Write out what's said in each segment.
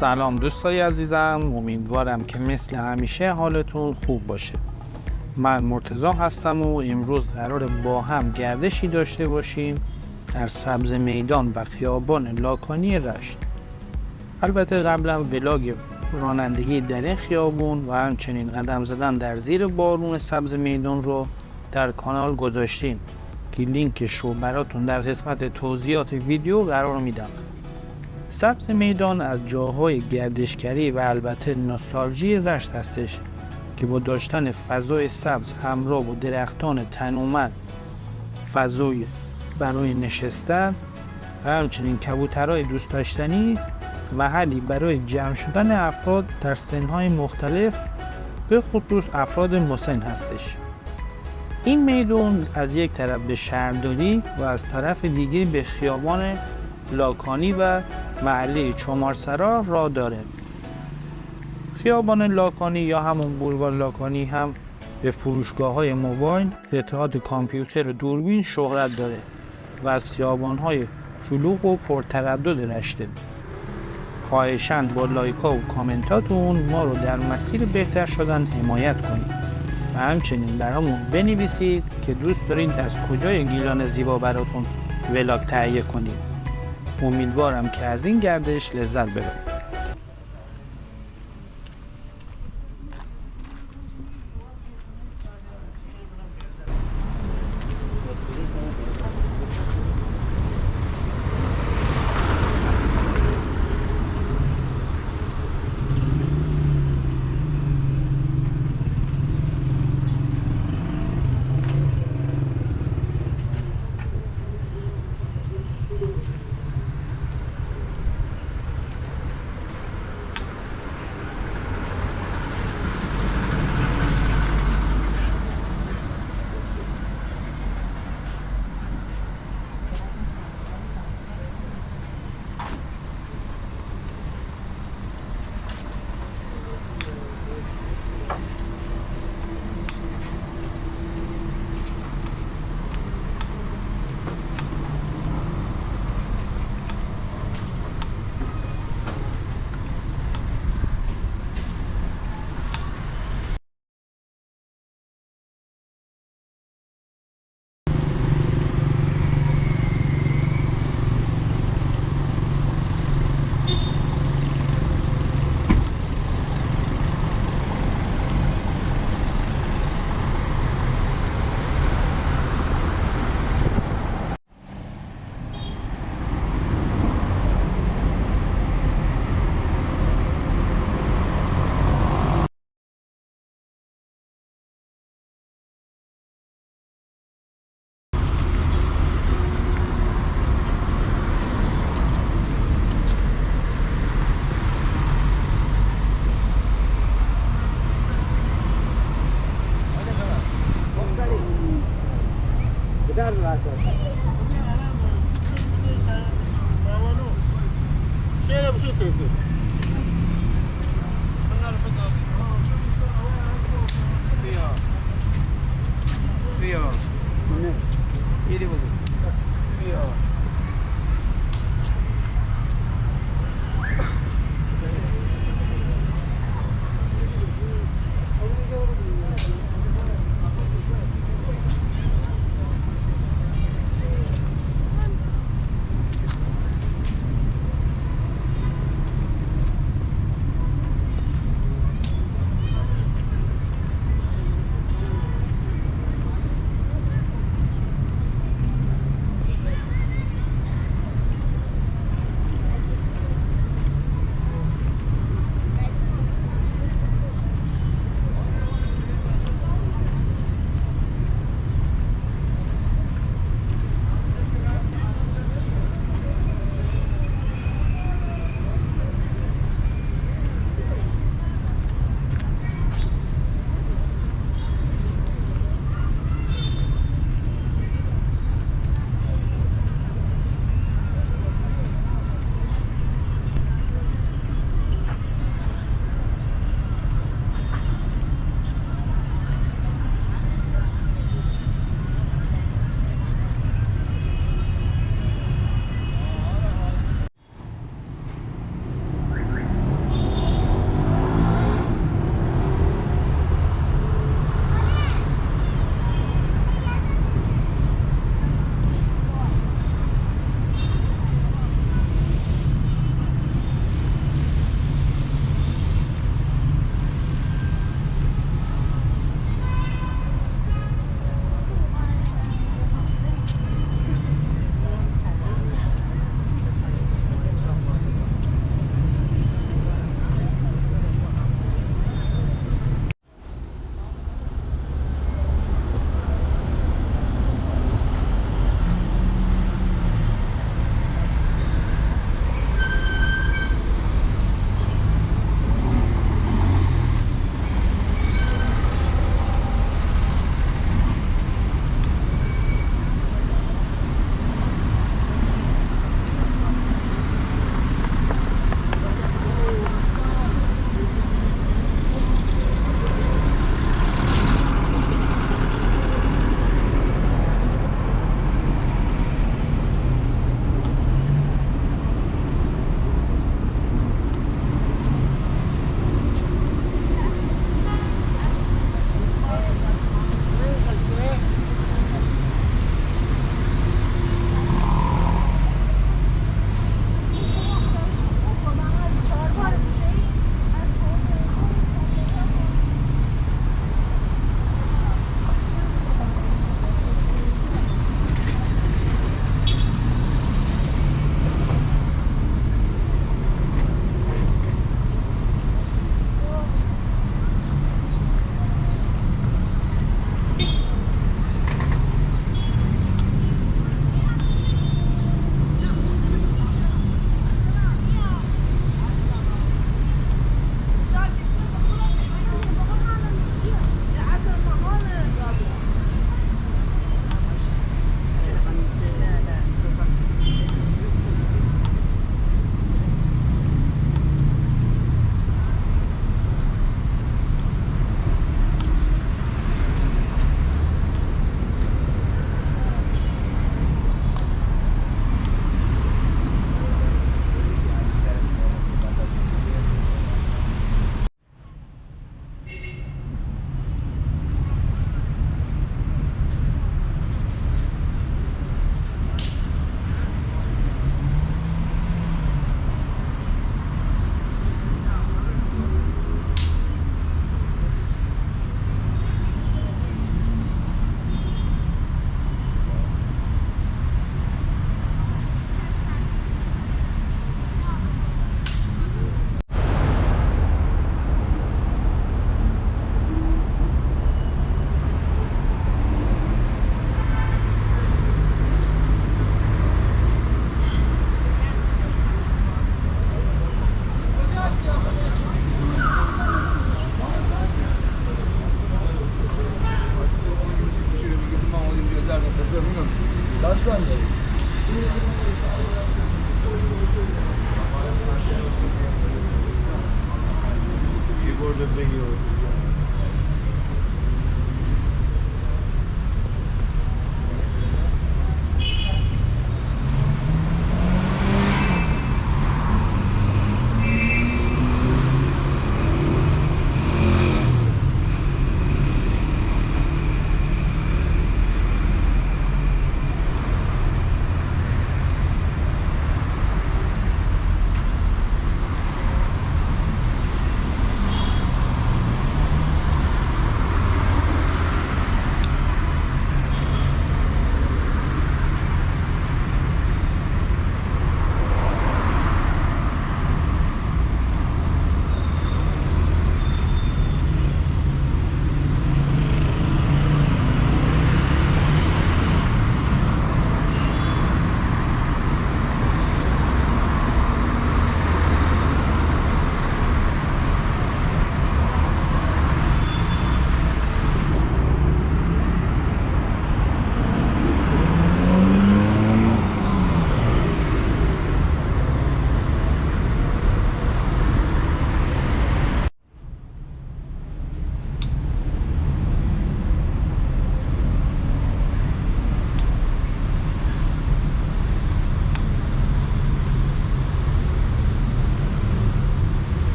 سلام دوستای عزیزم، امیدوارم که مثل همیشه حالتون خوب باشه. من مرتضی هستم و امروز قراره با هم گردشی داشته باشیم در سبز میدان و خیابان لاکانی رشت. البته قبلا ولاگ رانندگی در این خیابون و همچنین قدم زدن در زیر بارون سبز میدان رو در کانال گذاشتیم که لینکش رو براتون در قسمت توضیحات ویدیو قرار میدم. سبز میدان از جاهای گردشگری و البته نوستالژی رشت هستش که با داشتن فضای سبز همراه با درختان تنومند، فضای برای نشستن و همچنین کبوترهای دوست داشتنی محلی برای جمع شدن افراد در سنهای مختلف، به خصوص افراد مسن هستش. این میدان از یک طرف به شهرداری و از طرف دیگه به خیابان لاکانی و محله چمارسرا راه داره. خیابان لاکانی یا همون بولوار لاکانی هم به فروشگاه‌های موبایل، قطعات کامپیوتر و دوربین شهرت داره و از خیابان‌های شلوغ و پرتردد رشته. خواهشاً با لایک‌ها و کامنتاتون ما رو در مسیر بهتر شدن حمایت کنید و همچنین برامون بنویسید که دوست دارید از کجای گیلان زیبا براتون ولاگ تهیه کنید. امیدوارم که از این گردش لذت ببرید. Keyboard بگیر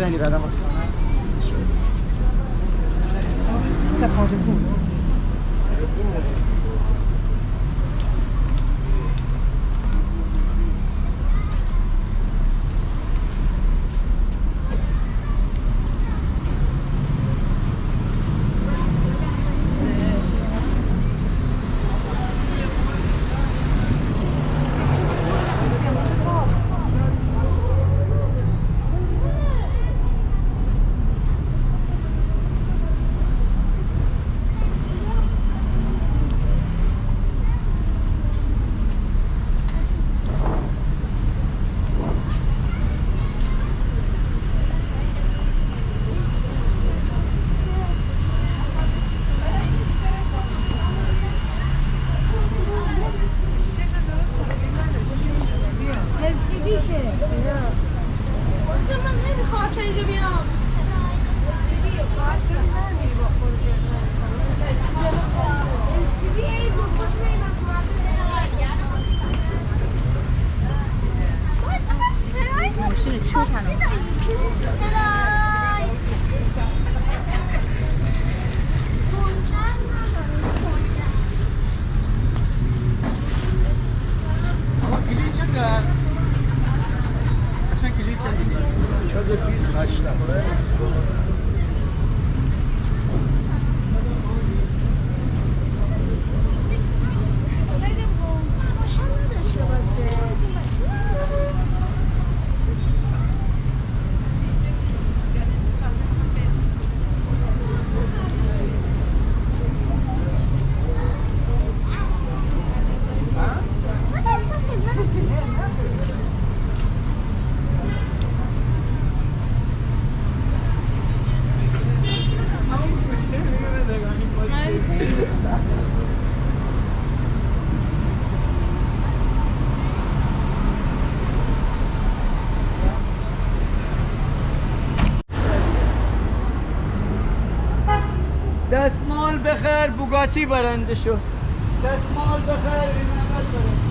زنی بعدم واسه شده 28 دستمال بخیر بوگاتی برنده شد دستمال بخیر نعمت برنده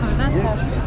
Oradan sağ.